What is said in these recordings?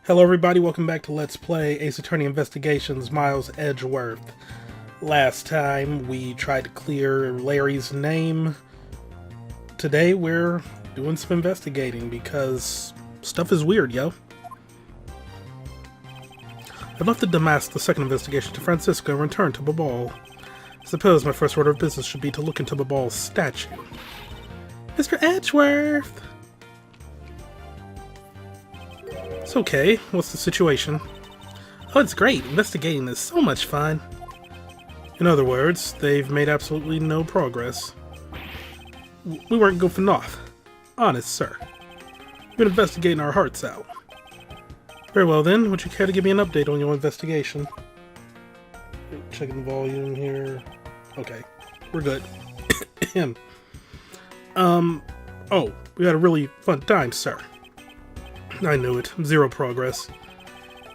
Hello everybody, welcome back to Let's Play Ace Attorney Investigations Miles Edgeworth. Last time we tried to clear Larry's name. Today we're doing some investigating because stuff is weird, yo. I've left to demask the second investigation to Francisco and return to Babal. I suppose my first order of business should be to look into Babal's statue. Mr. Edgeworth! It's okay. What's the situation? Oh, it's great. Investigating is so much fun. In other words, they've made absolutely no progress. We weren't goofing off. Honest, sir. We've been investigating our hearts out. Very well then, would you care to give me an update on your investigation? Checking the volume here. Okay, we're good. Oh, we had a really fun time, sir. I knew it. Zero progress.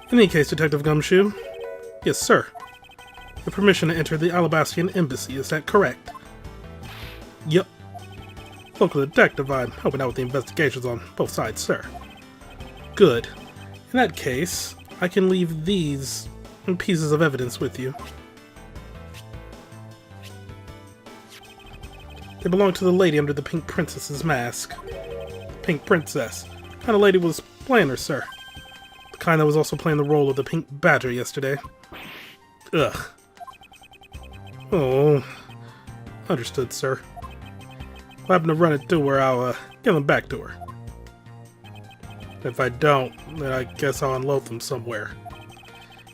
In any case, Detective Gumshoe. Yes, sir. Your permission to enter the Alabastian Embassy, is that correct? Yep. Local detective, I'm helping out with the investigations on both sides, sir. Good. In that case, I can leave these pieces of evidence with you. They belong to the lady under the Pink Princess's mask. Pink Princess. What kind of lady was playing her, sir? The kind that was also playing the role of the Pink Badger yesterday. Ugh. Oh. Understood, sir. If I happen to run it through her, I'll give them back to her. If I don't, then I guess I'll unload them somewhere.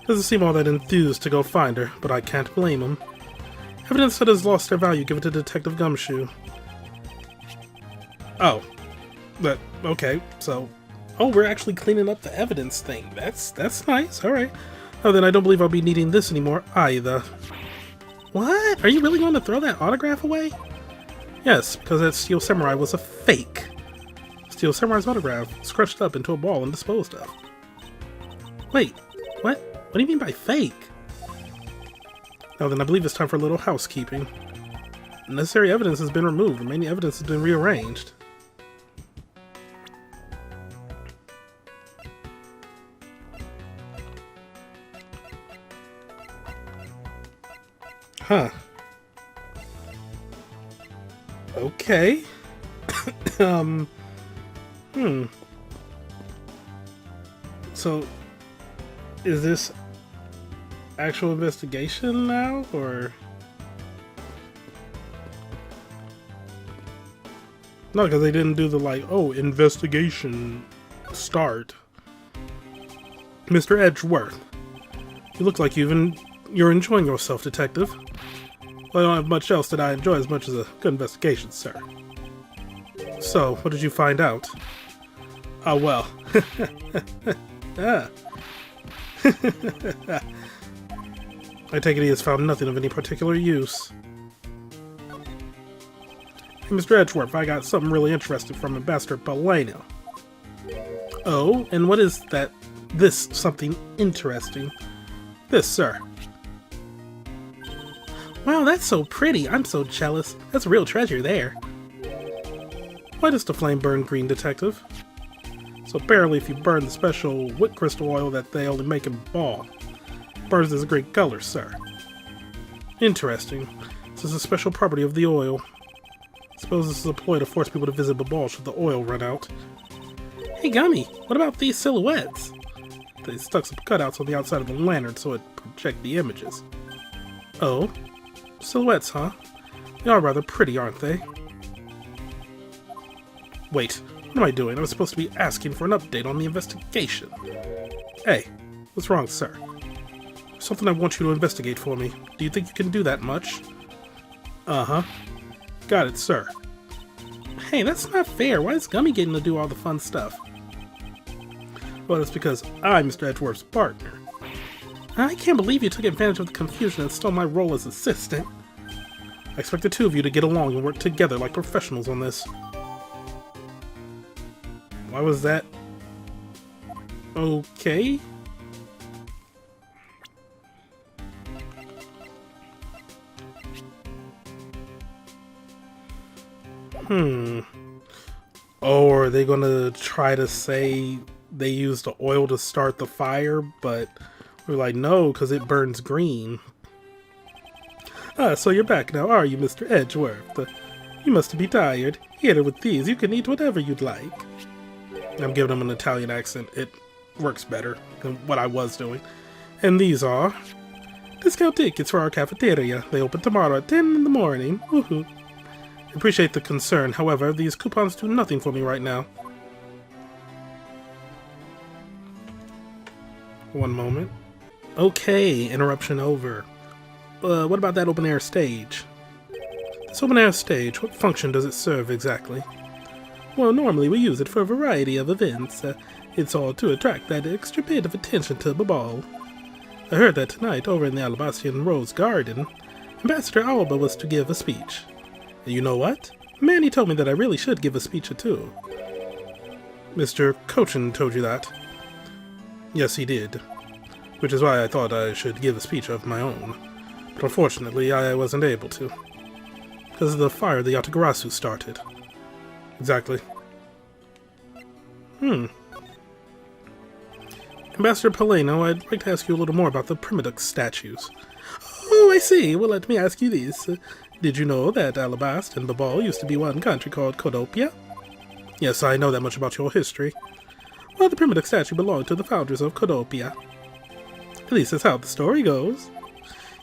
Doesn't seem all that enthused to go find her, but I can't blame him. Evidence that has lost their value, give it to Detective Gumshoe. Oh. Okay, so... Oh, we're actually cleaning up the evidence thing. That's nice, alright. Oh, then I don't believe I'll be needing this anymore, either. What? Are you really going to throw that autograph away? Yes, because that Steel Samurai was a fake. Steel Samurai's autograph was crushed up into a ball and disposed of. Wait, what? What do you mean by fake? Oh, then I believe it's time for a little housekeeping. Necessary evidence has been removed. Remaining evidence has been rearranged. Huh. Okay. So, is this actual investigation now, or? No, because they didn't do the, like, oh, investigation start. Mr. Edgeworth, you look like you're enjoying yourself, Detective. Well, I don't have much else that I enjoy as much as a good investigation, sir. So, what did you find out? Oh, well. Ah. I take it he has found nothing of any particular use. Hey, Mr. Edgeworth, I got something really interesting from Ambassador Palaeno. Oh, and what is that? This something interesting? This, sir. Wow, that's so pretty. I'm so jealous. That's a real treasure there. Why does the flame burn green, Detective? So apparently if you burn the special wood crystal oil that they only make in Ball, it burns this great color, sir. Interesting. This is a special property of the oil. I suppose this is a ploy to force people to visit Babal should the oil run out. Hey Gummy, what about these silhouettes? They stuck some cutouts on the outside of the lantern so it project the images. Oh? Silhouettes, huh? They are rather pretty, aren't they? Wait, what am I doing? I was supposed to be asking for an update on the investigation. Hey, what's wrong, sir? There's something I want you to investigate for me. Do you think you can do that much? Uh-huh. Got it, sir. Hey, that's not fair. Why is Gummy getting to do all the fun stuff? Well, that's because I'm Mr. Edgeworth's partner. I can't believe you took advantage of the confusion and stole my role as assistant. I expect the two of you to get along and work together like professionals on this. Why was that? Okay. Oh, are they gonna try to say they used the oil to start the fire, but we were like, no, because it burns green. Ah, so you're back now, are you, Mr. Edgeworth? You must be tired. Here with these, you can eat whatever you'd like. I'm giving them an Italian accent. It works better than what I was doing. And these are discount tickets for our cafeteria. They open tomorrow at 10 in the morning. Woohoo. Appreciate the concern. However, these coupons do nothing for me right now. One moment. Okay, interruption over. What about that open air stage? This open air stage, what function does it serve exactly? Well, normally we use it for a variety of events. It's all to attract that extra bit of attention to the ball. I heard that tonight, over in the Alabastian Rose Garden, Ambassador Alba was to give a speech. And you know what? Manny told me that I really should give a speech or two. Mr. Cochin told you that? Yes, he did. Which is why I thought I should give a speech of my own. But unfortunately, I wasn't able to. Because of the fire the Yatagarasu started. Exactly. Ambassador Palaeno, I'd like to ask you a little more about the Primadux statues. Oh, I see. Well, let me ask you this. Did you know that Alabast and Babal used to be one country called Codopia? Yes, I know that much about your history. Well, the Primadux statue belonged to the founders of Codopia. At least that's how the story goes.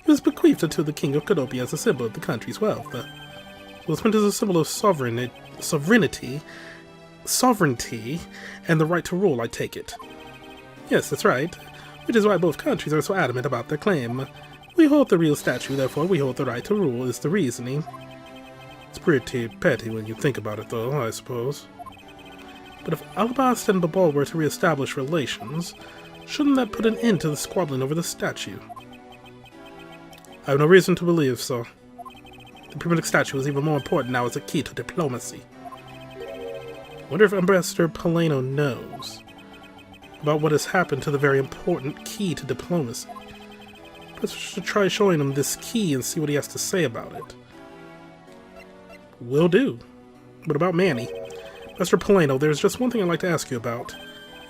It was bequeathed to the king of Codopia as a symbol of the country's wealth. It was meant as a symbol of sovereignty, and the right to rule, I take it. Yes, that's right, which is why both countries are so adamant about their claim. We hold the real statue, therefore we hold the right to rule, is the reasoning. It's pretty petty when you think about it, though, I suppose. But if Alabast and Babal were to re-establish relations, shouldn't that put an end to the squabbling over the statue? I have no reason to believe so. The Primadux statue is even more important now as a key to diplomacy. I wonder if Ambassador Palaeno knows about what has happened to the very important key to diplomacy. Perhaps we should try showing him this key and see what he has to say about it. Will do. What about Manny? Mr. Palaeno, there's just one thing I'd like to ask you about.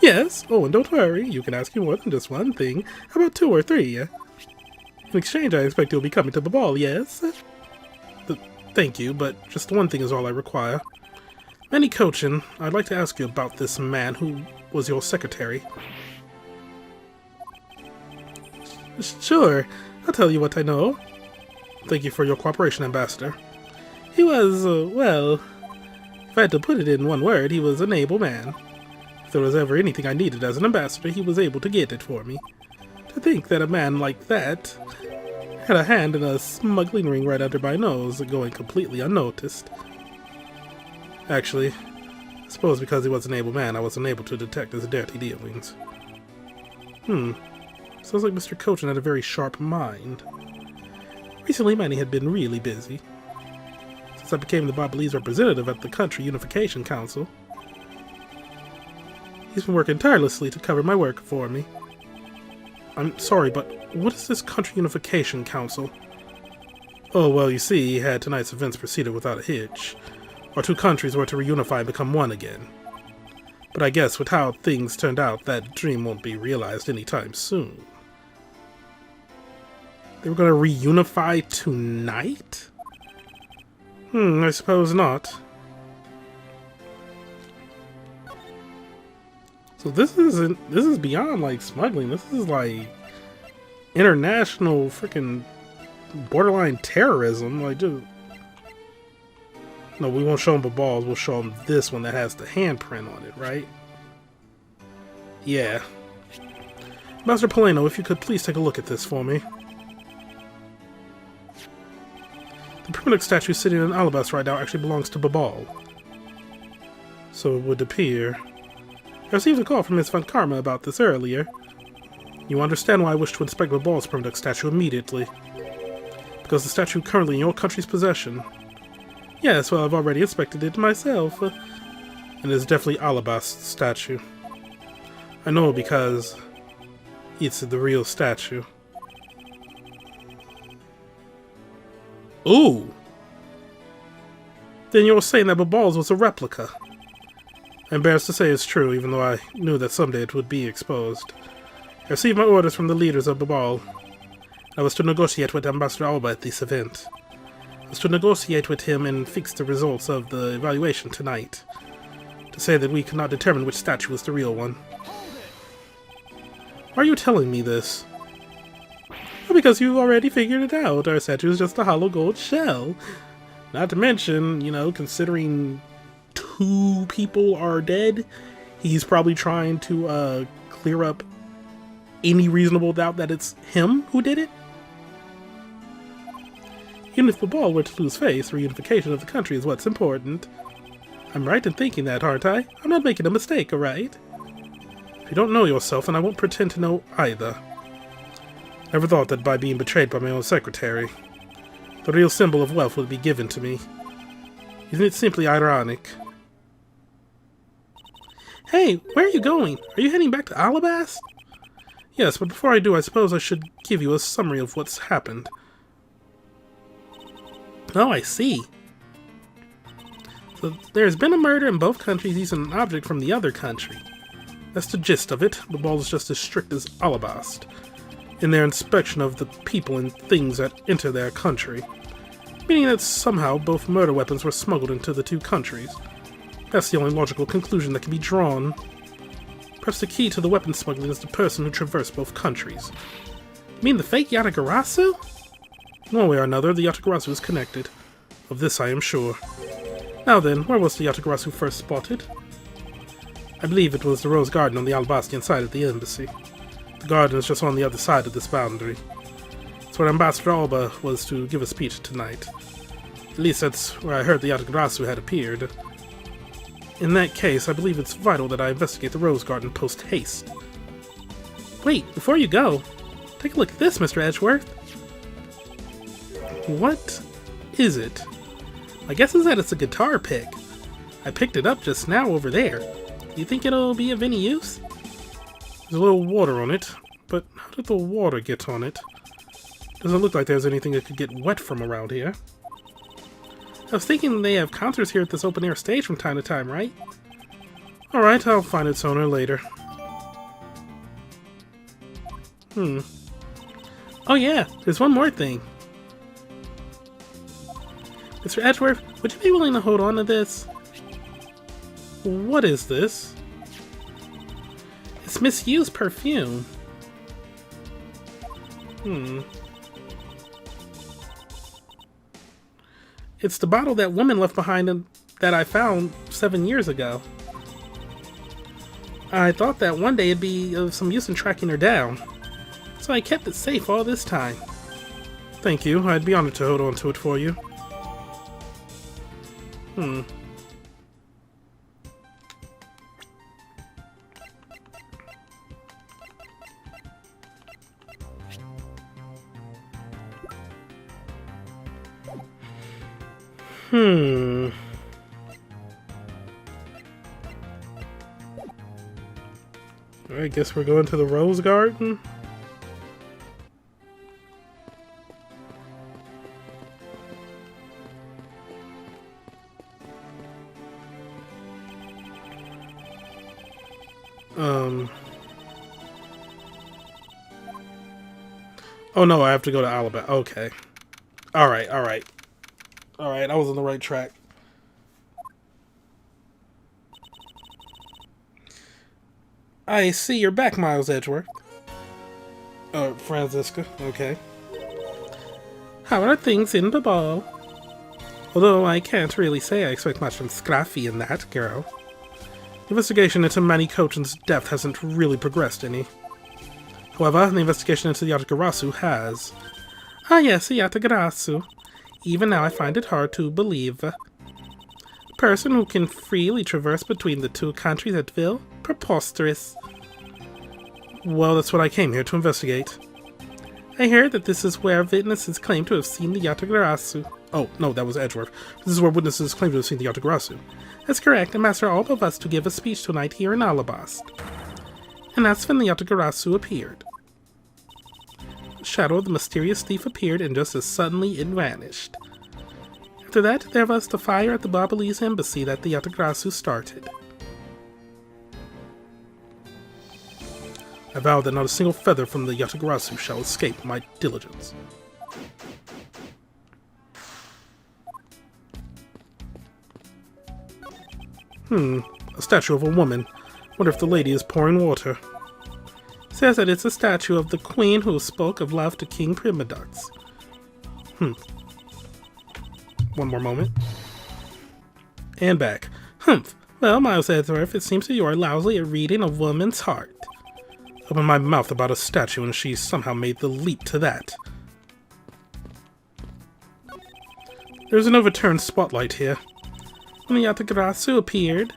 Yes? Oh, and don't worry, you can ask me more than just one thing. How about 2 or 3? In exchange, I expect you'll be coming to the ball, yes? Thank you, but just one thing is all I require. Manny Cochin, I'd like to ask you about this man who was your secretary. Sure, I'll tell you what I know. Thank you for your cooperation, Ambassador. He was, well, if I had to put it in one word, he was an able man. If there was ever anything I needed as an ambassador, he was able to get it for me. To think that a man like that had a hand in a smuggling ring right under my nose, going completely unnoticed. Actually, I suppose because he was an able man, I wasn't able to detect his dirty dealings. Sounds like Mr. Cochin had a very sharp mind. Recently, Manny had been really busy. Since I became the Ablaze representative at the Country Unification Council, he's been working tirelessly to cover my work for me. I'm sorry, but what is this Country Unification Council? Oh, well, you see, tonight's events proceeded without a hitch. Our 2 countries were to reunify and become one again. But I guess with how things turned out, that dream won't be realized anytime soon. They were going to reunify tonight? I suppose not. So this is beyond like smuggling. This is like international freaking borderline terrorism. Like, just no, we won't show them the balls. We'll show them this one that has the handprint on it, right? Yeah. Master Palaeno, if you could please take a look at this for me. The Primadux statue sitting in Alabast right now actually belongs to Babal. So it would appear. I received a call from Ms. Van Karma about this earlier. You understand why I wish to inspect Babal's Primadux statue immediately. Because the statue currently in your country's possession. Yes, well, I've already inspected it myself. And it's definitely Alabast's statue. I know because it's the real statue. Ooh! Then you're saying that Babal's was a replica. I'm embarrassed to say it's true, even though I knew that someday it would be exposed. I received my orders from the leaders of the ball. I was to negotiate with Ambassador Alba at this event. I was to negotiate with him and fix the results of the evaluation tonight. To say that we could not determine which statue was the real one. Why are you telling me this? Well, because you already figured it out. Our statue is just a hollow gold shell. Not to mention, you know, considering 2 people are dead, he's probably trying to clear up any reasonable doubt that it's him who did it. Even if the ball were to lose face, reunification of the country is what's important. I'm right in thinking that, aren't I? I'm not making a mistake, alright? If you don't know yourself, then I won't pretend to know either. Never thought that by being betrayed by my own secretary, the real symbol of wealth would be given to me. Isn't it simply ironic? Hey, where are you going? Are you heading back to Ablaze? Yes, but before I do, I suppose I should give you a summary of what's happened. Oh, I see. So there's been a murder in both countries using an object from the other country. That's the gist of it. The ball is just as strict as Alabast in their inspection of the people and things that enter their country. Meaning that somehow both murder weapons were smuggled into the 2 countries. That's the only logical conclusion that can be drawn. Perhaps the key to the weapon smuggling is the person who traversed both countries. You mean the fake Yatagarasu? One way or another, the Yatagarasu is connected. Of this I am sure. Now then, where was the Yatagarasu first spotted? I believe it was the Rose Garden on the Albastian side of the embassy. The garden is just on the other side of this boundary. It's where Ambassador Alba was to give a speech tonight. At least that's where I heard the Yatagarasu had appeared. In that case, I believe it's vital that I investigate the Rose Garden post-haste. Wait, before you go, take a look at this, Mr. Edgeworth. What is it? My guess is that it's a guitar pick. I picked it up just now over there. You think it'll be of any use? There's a little water on it, but how did the water get on it? Doesn't look like there's anything that could get wet from around here. I was thinking they have concerts here at this open-air stage from time to time, right? Alright, I'll find its owner later. Oh yeah, there's one more thing. Mr. Edgeworth, would you be willing to hold on to this? What is this? It's misused perfume. It's the bottle that woman left behind and that I found 7 years ago. I thought that one day it'd be of some use in tracking her down, so I kept it safe all this time. Thank you. I'd be honored to hold on to it for you. I guess we're going to the Rose Garden. Oh no, I have to go to Alabama. Okay. Alright. Alright, I was on the right track. I see you're back, Miles Edgeworth. Franziska, okay. How are things in the ball? Although I can't really say I expect much from Scruffy and that girl. The investigation into Manny Cochin's death hasn't really progressed any. However, the investigation into the Yatagarasu has. Ah yes, the Yatagarasu. Even now I find it hard to believe. A person who can freely traverse between the 2 countries at will? Preposterous. Well, that's what I came here to investigate. I heard that this is where witnesses claim to have seen the Yatagarasu. Oh, no, that was Edgeworth. This is where witnesses claim to have seen the Yatagarasu. That's correct, and Master Alba was to give a speech tonight here in Alabast. And that's when the Yatagarasu appeared. The shadow of the mysterious thief appeared, and just as suddenly it vanished. After that, there was the fire at the Babylese embassy that the Yatagarasu started. I vow that not a single feather from the Yatagarasu shall escape my diligence. A statue of a woman. Wonder if the lady is pouring water. Says that it's a statue of the queen who spoke of love to King Primadux. One more moment. And back. Humph. Well, Miles Edgeworth, it seems that you are lousy at reading a woman's heart. Open my mouth about a statue and she somehow made the leap to that. There's an overturned spotlight here. When the Yatagarasu appeared,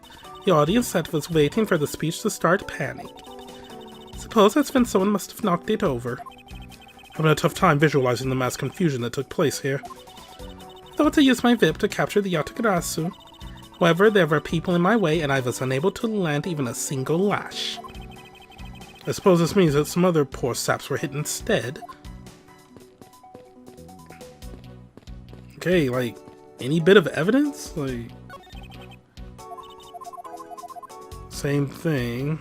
the audience that was waiting for the speech to start panicked. Suppose that's when someone must have knocked it over. Having a tough time visualizing the mass confusion that took place here. I thought to use my whip to capture the Yatagarasu. However, there were people in my way and I was unable to land even a single lash. I suppose this means that some other poor saps were hit instead. Okay, like, any bit of evidence? Like, same thing.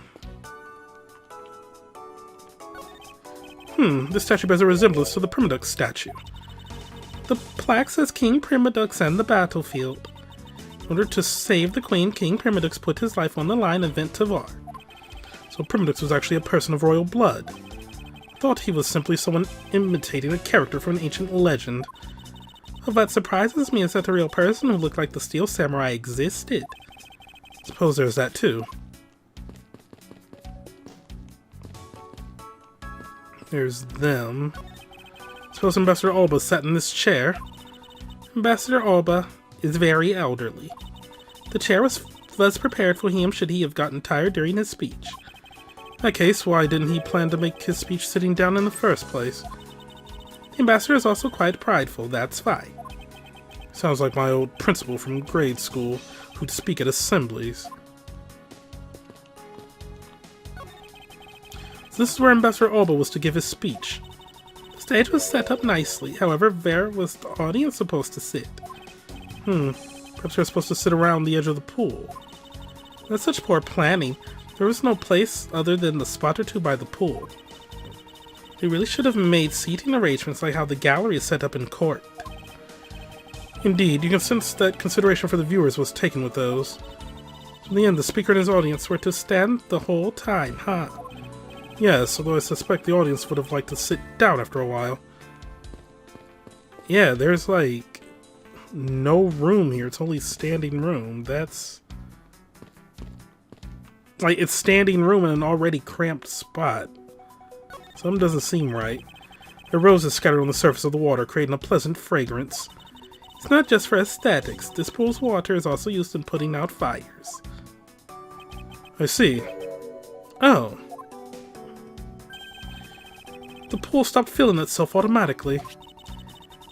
This statue bears a resemblance to the Primadux statue. The plaque says King Primadux and the battlefield. In order to save the queen, King Primadux put his life on the line and went to war. So Primadux was actually a person of royal blood. I thought he was simply someone imitating a character from an ancient legend. What surprises me is that a real person who looked like the Steel Samurai existed. Suppose there's that too. There's them. Suppose Ambassador Alba sat in this chair. Ambassador Alba is very elderly. The chair was prepared for him should he have gotten tired during his speech. In that case, why didn't he plan to make his speech sitting down in the first place? The ambassador is also quite prideful, that's why. Sounds like my old principal from grade school, who'd speak at assemblies. So this is where Ambassador Alba was to give his speech. The stage was set up nicely, however, where was the audience supposed to sit? Perhaps they're supposed to sit around the edge of the pool. That's such poor planning. There was no place other than the spot or two by the pool. They really should have made seating arrangements like how the gallery is set up in court. Indeed, you can sense that consideration for the viewers was taken with those. In the end, the speaker and his audience were to stand the whole time, huh? Yes, although I suspect the audience would have liked to sit down after a while. Yeah, there's like no room here. It's only standing room. That's like, it's standing room in an already cramped spot. Something doesn't seem right. There are roses scattered on the surface of the water, creating a pleasant fragrance. It's not just for aesthetics. This pool's water is also used in putting out fires. I see. Oh. The pool stopped filling itself automatically.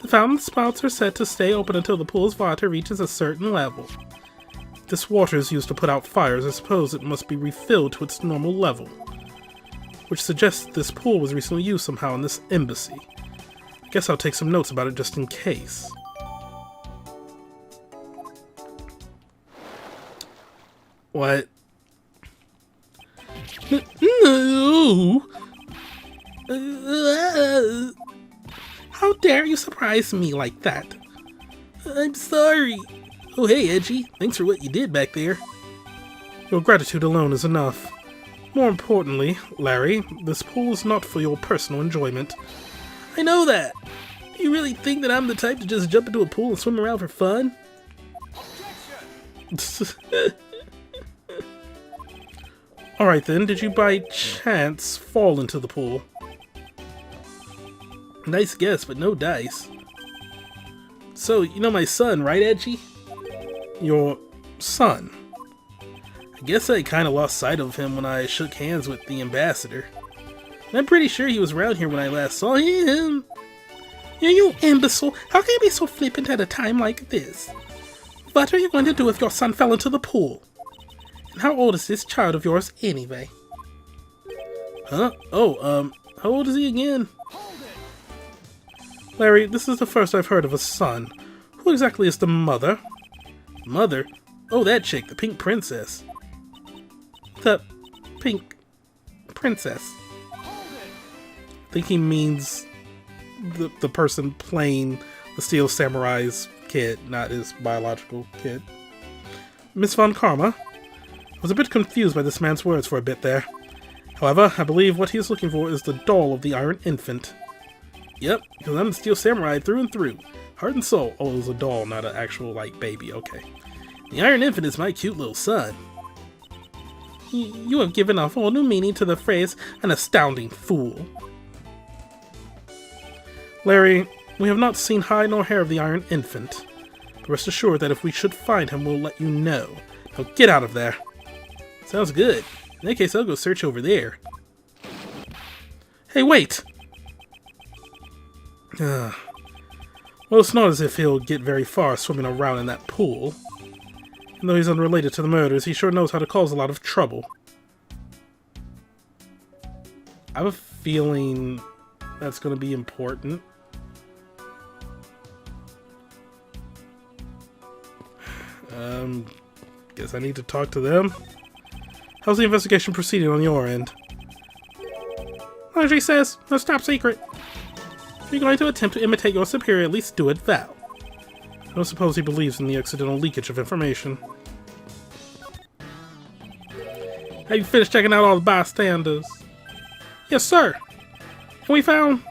The fountain spouts are set to stay open until the pool's water reaches a certain level. This water is used to put out fires. I suppose it must be refilled to its normal level, which suggests this pool was recently used somehow in this embassy. I guess I'll take some notes about it just in case. What? No! How dare you surprise me like that? I'm sorry. Oh hey, Edgy. Thanks for what you did back there. Your gratitude alone is enough. More importantly, Larry, this pool is not for your personal enjoyment. I know that. You really think that I'm the type to just jump into a pool and swim around for fun? Alright then, did you by chance fall into the pool? Nice guess, but no dice. So, you know my son, right, Edgy? Your son. I guess I kinda lost sight of him when I shook hands with the ambassador. And I'm pretty sure he was around here when I last saw him. Yeah, you imbecile! How can you be so flippant at a time like this? What are you going to do if your son fell into the pool? And how old is this child of yours anyway? Huh? Oh, how old is he again? Larry, this is the first I've heard of a son. Who exactly is the mother? Mother? Oh, that chick, the pink princess. The pink princess. think he means the person playing the Steel Samurai's kid, not his biological kid. Miss Von Karma was a bit confused by this man's words for a bit there. However, I believe what he is looking for is the doll of the Iron Infant. Yep, because I'm the Steel Samurai through and through. Heart and soul. Oh, it was a doll, not an actual, like, baby. Okay. The Iron Infant is my cute little son. You have given a whole new meaning to the phrase, an astounding fool. Larry, we have not seen hide nor hair of the Iron Infant. But rest assured that if we should find him, we'll let you know. Now get out of there. Sounds good. In that case, I'll go search over there. Hey, wait! Well, it's not as if he'll get very far swimming around in that pool. Even though he's unrelated to the murders, he sure knows how to cause a lot of trouble. I have a feeling that's going to be important. Guess I need to talk to them. How's the investigation proceeding on your end? Andre says, no top secret. If you're going to attempt to imitate your superior, at least do it well. I don't suppose he believes in the accidental leakage of information. Have you finished checking out all the bystanders? Yes, sir. And we found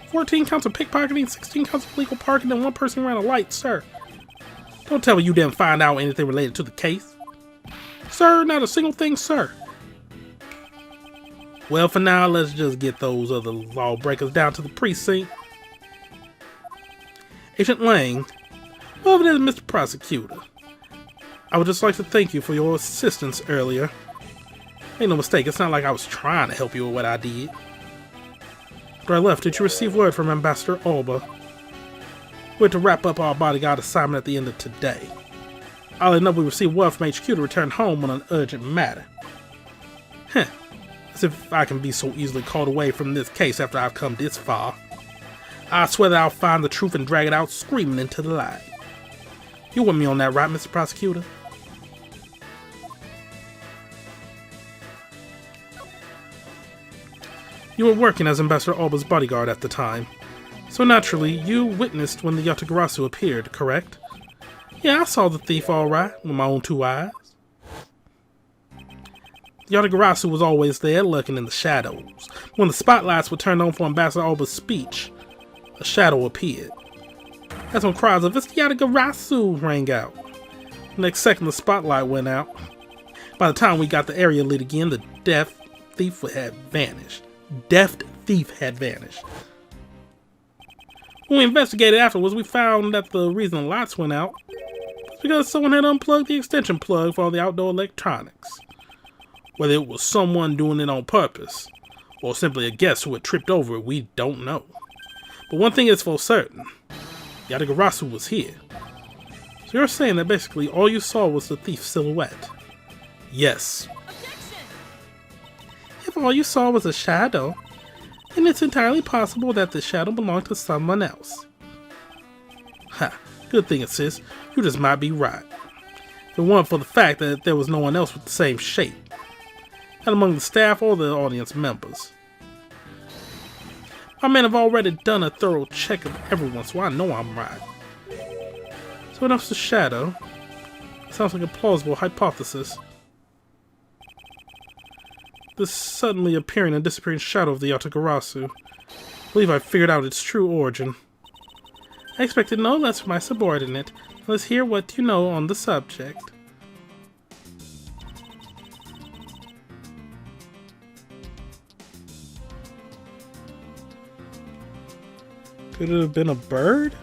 14 counts of pickpocketing, 16 counts of illegal parking, and one person ran a light, sir. Don't tell me you didn't find out anything related to the case. Sir, not a single thing, sir. Well, for now, let's just get those other lawbreakers down to the precinct. Agent Lang, well, it is Mr. Prosecutor. I would just like to thank you for your assistance earlier. Make no mistake, it's not like I was trying to help you with what I did. After I left, did you receive word from Ambassador Alba? We're to wrap up our bodyguard assignment at the end of today. I'll know we received word from HQ to return home on an urgent matter. Heh, as if I can be so easily called away from this case after I've come this far. I swear that I'll find the truth and drag it out screaming into the light. You with me on that, right, Mr. Prosecutor? You were working as Ambassador Alba's bodyguard at the time, so naturally, you witnessed when the Yatagarasu appeared, correct? Yeah, I saw the thief all right, with my own 2 eyes. The Yatagarasu was always there, lurking in the shadows. When the spotlights were turned on for Ambassador Alba's speech, a shadow appeared. That's when cries of "It's the Yatagarasu" rang out. The next second, the spotlight went out. By the time we got the area lit again, the deaf thief had vanished. When we investigated afterwards, we found that the reason the lights went out was because someone had unplugged the extension plug for all the outdoor electronics. Whether it was someone doing it on purpose, or simply a guest who had tripped over it, we don't know. But one thing is for certain, Yatagarasu was here. So you're saying that basically all you saw was the thief's silhouette? Yes. If all you saw was a shadow, then it's entirely possible that the shadow belonged to someone else. Ha, good thing, sis. You just might be right. If it weren't for the fact that there was no one else with the same shape. Not among the staff or the audience members. My men have already done a thorough check of everyone, so I know I'm right. So enough's the shadow. Sounds like a plausible hypothesis. This suddenly appearing and disappearing shadow of the Yatagarasu. I believe I've figured out its true origin. I expected no less from my subordinate. Let's hear what you know on the subject. Could it have been a bird?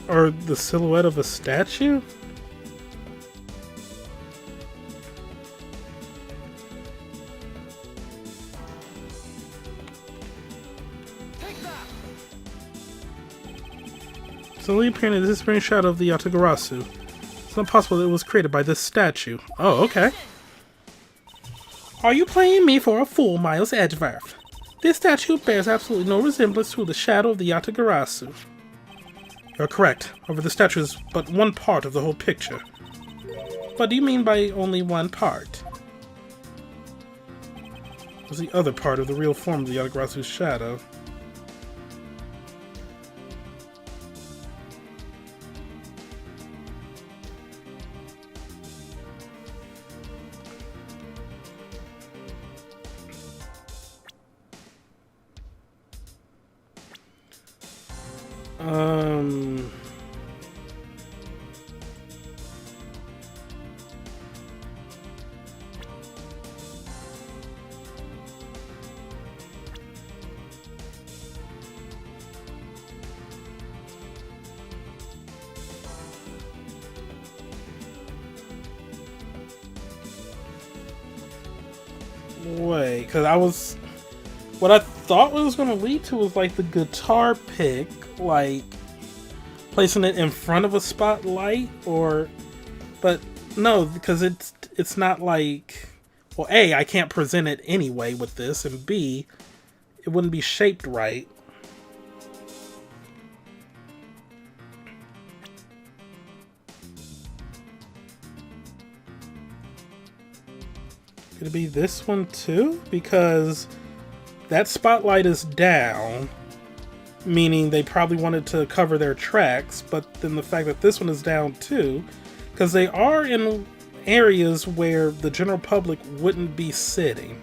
Or the silhouette of a statue? It's only appearing in the disappearing shadow of the Yatagarasu. It's not possible that it was created by this statue. Oh, okay. Are you playing me for a fool, Miles Edgeworth? This statue bears absolutely no resemblance to the shadow of the Yatagarasu. You're correct. However, the statue is but one part of the whole picture. What do you mean by only one part? What's the other part of the real form of the Yatagarasu's shadow? Wait, because what I thought it was going to lead to was like the guitar pick, like placing it in front of a spotlight, but no, because it's not like, well, A, I can't present it anyway with this, and B, it wouldn't be shaped right. Could it be this one too? Because that spotlight is down, meaning they probably wanted to cover their tracks, but then the fact that this one is down too, because they are in areas where the general public wouldn't be sitting.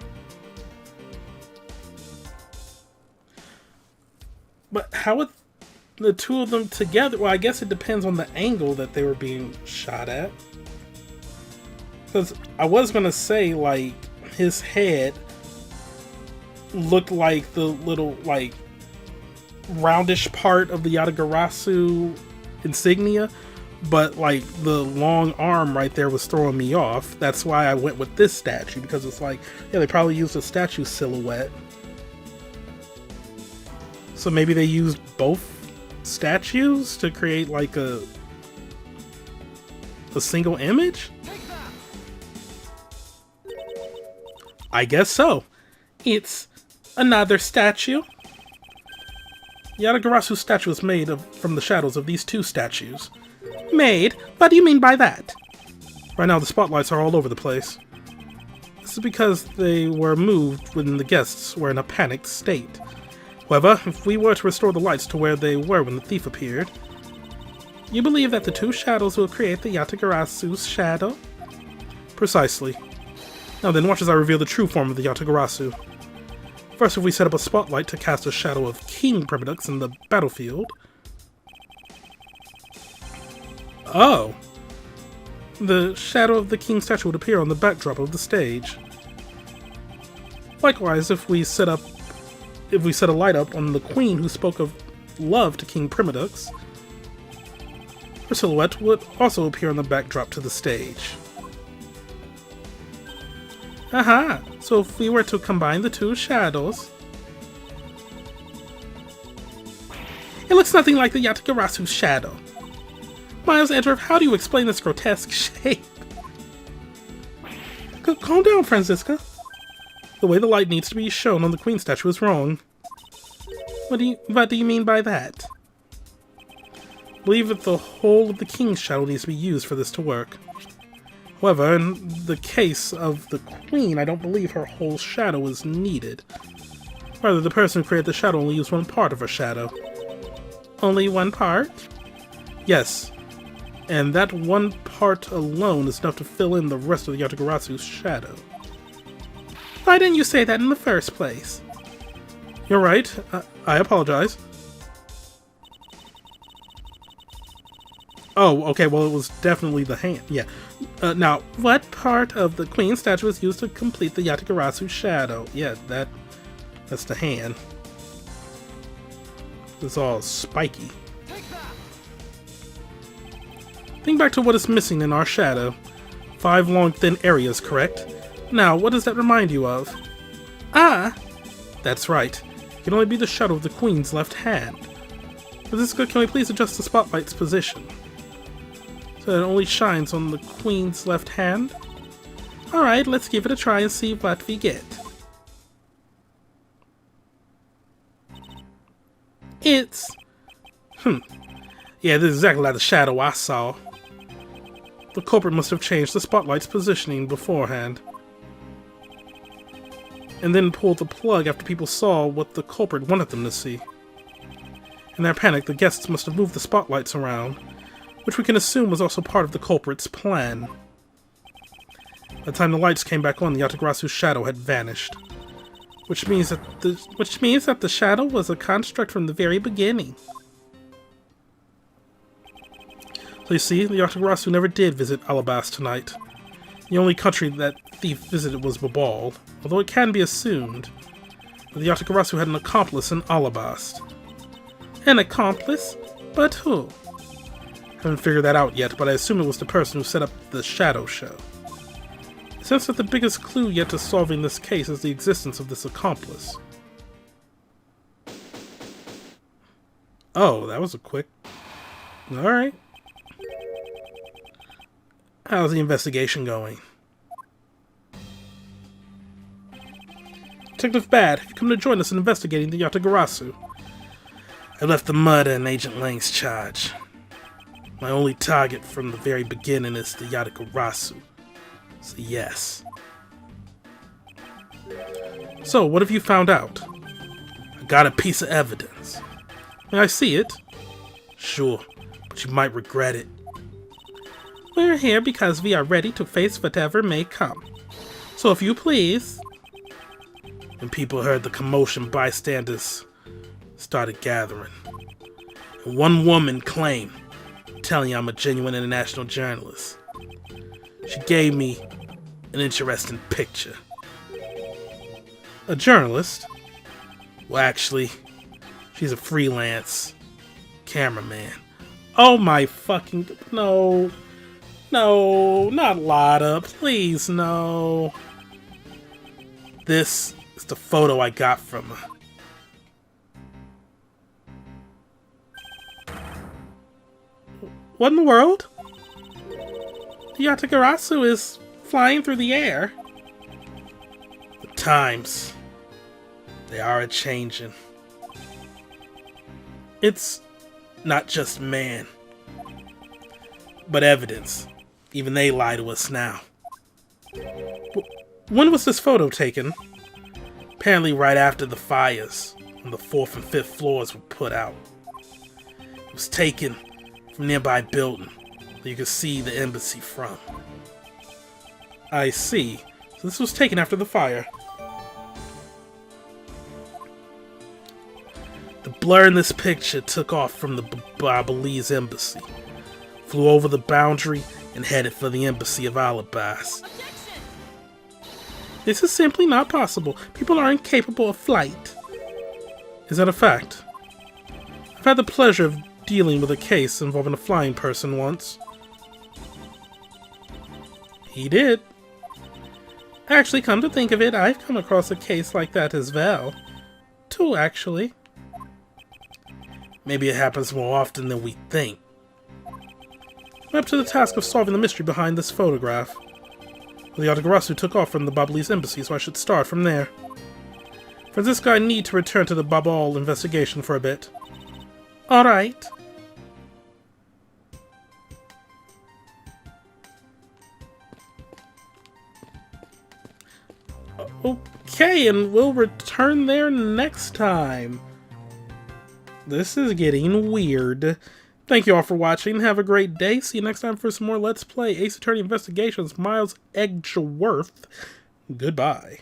But how would the two of them together? Well, I guess it depends on the angle that they were being shot at. Because I was going to say, like, his head looked like the little, like, roundish part of the Yatagarasu insignia, but, like, the long arm right there was throwing me off. That's why I went with this statue, because it's like, yeah, they probably used a statue silhouette. So maybe they used both statues to create, like, a single image? I guess so. It's another statue. Yatagarasu's statue is made from the shadows of these two statues. Made? What do you mean by that? Right now the spotlights are all over the place. This is because they were moved when the guests were in a panicked state. However, if we were to restore the lights to where they were when the thief appeared, you believe that the two shadows will create the Yatagarasu's shadow? Precisely. Now then, watch as I reveal the true form of the Yatagarasu. First, if we set up a spotlight to cast a shadow of King Primidux in the battlefield. Oh! The shadow of the king statue would appear on the backdrop of the stage. Likewise, if we set a light up on the queen who spoke of love to King Primidux, her silhouette would also appear on the backdrop to the stage. Aha! So if we were to combine the two shadows, it looks nothing like the Yatagarasu's shadow. Miles Edgeworth, how do you explain this grotesque shape? Calm down, Franziska. The way the light needs to be shown on the queen statue is wrong. What do you mean by that? I believe that the whole of the king's shadow needs to be used for this to work. However, in the case of the queen, I don't believe her whole shadow is needed. Rather, the person who created the shadow only used one part of her shadow. Only one part? Yes. And that one part alone is enough to fill in the rest of the Yatagarasu's shadow. Why didn't you say that in the first place? You're right. I apologize. Oh, okay, well it was definitely the hand, yeah. Now, what part of the queen statue is used to complete the Yatagarasu's shadow? Yeah, that's the hand. It's all spiky. Think back to what is missing in our shadow. 5 long thin areas, correct? Now, what does that remind you of? Ah! That's right. It can only be the shadow of the queen's left hand. Francisco, can we please adjust the spotlight's position so that it only shines on the queen's left hand? Alright, let's give it a try and see what we get. It's... Yeah, this is exactly like the shadow I saw. The culprit must have changed the spotlight's positioning beforehand, and then pulled the plug after people saw what the culprit wanted them to see. In their panic, the guests must have moved the spotlights around, which we can assume was also part of the culprit's plan. By the time the lights came back on, the Yatagarasu's shadow had vanished, which means that the shadow was a construct from the very beginning. So you see, the Yatagarasu never did visit Ablaze tonight. The only country that thief visited was Babal, although it can be assumed that the Yatagarasu had an accomplice in Ablaze. An accomplice? But who? Haven't figured that out yet, but I assume it was the person who set up the shadow show. I sense that the biggest clue yet to solving this case is the existence of this accomplice. Oh, that was a quick... Alright. How's the investigation going? Detective Bad, have you come to join us in investigating the Yatagarasu? I left the murder in Agent Lang's charge. My only target from the very beginning is the Yatagarasu. So yes. So, what have you found out? I got a piece of evidence. May I see it? Sure, but you might regret it. We're here because we are ready to face whatever may come. So if you please... When people heard the commotion, bystanders started gathering. And one woman claimed, telling you I'm a genuine international journalist. She gave me an interesting picture. A journalist? Well, actually, she's a freelance cameraman. Oh my fucking... No. No, not Lotta. Please, no. This is the photo I got from her. What in the world? The Yatagarasu is flying through the air. The times, they are a-changing. It's not just man, but evidence. Even they lie to us now. When was this photo taken? Apparently right after the fires on the 4th and 5th floors were put out. It was taken from a nearby building that you could see the embassy from. I see. So this was taken after the fire. The blur in this picture took off from the Ablaze embassy, flew over the boundary, and headed for the embassy of Ablaze. This is simply not possible. People are incapable of flight. Is that a fact? I've had the pleasure of dealing with a case involving a flying person once. He did. Actually, come to think of it, I've come across a case like that as well. 2, actually. Maybe it happens more often than we think. I'm up to the task of solving the mystery behind this photograph. The Yatagarasu took off from the Ablaze embassy, so I should start from there. Francisco, I need to return to the Babal investigation for a bit. Alright. Okay, and we'll return there next time. This is getting weird. Thank you all for watching. Have a great day. See you next time for some more Let's Play Ace Attorney Investigations Miles Edgeworth. Goodbye.